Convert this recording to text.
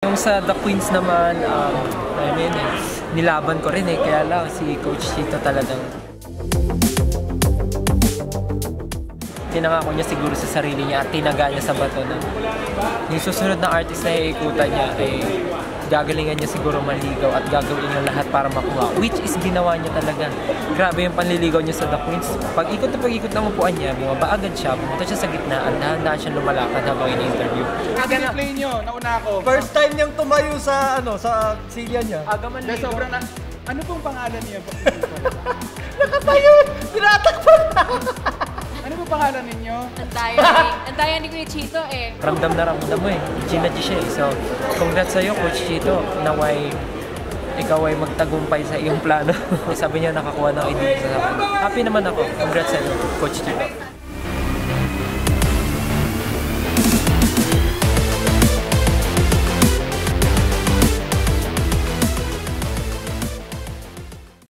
Yung sa The Queens naman, I mean, nilaban ko rin kaya lang si Coach Chito talagang tinangako niya siguro sa sarili niya at tinaga niya sa bato na yung susunod na artist na iikutan niya gagalingan niya siguro maligaw at gagawin niya lahat para makuha, which is ginawa niya talaga. Grabe yung panliligaw niya sa The Queens. Pag-ikot na pag-ikot ng upuan niya, bumaba agad siya, pumunta siya sa gitna at dahan-dahan siya lumalakad habang ini-interview. Play niyo, nauna ako. First time niyang tumayo sa sa silya niya. Aga man ligaw. Sobrang ano pong pangalan niyo? Nakatayo! Tinatakpan na! Ano pong pangalan ninyo? Antayan ni Kuya Chito eh. Ramdam na ramdam mo Gina G siya So, congrats sa'yo, Coach Chito. Naway ikaw ay magtagumpay sa iyong plano. Sabi niya nakakuha ng idea sa akin. Happy naman ako. Congrats sa'yo, Coach Chito.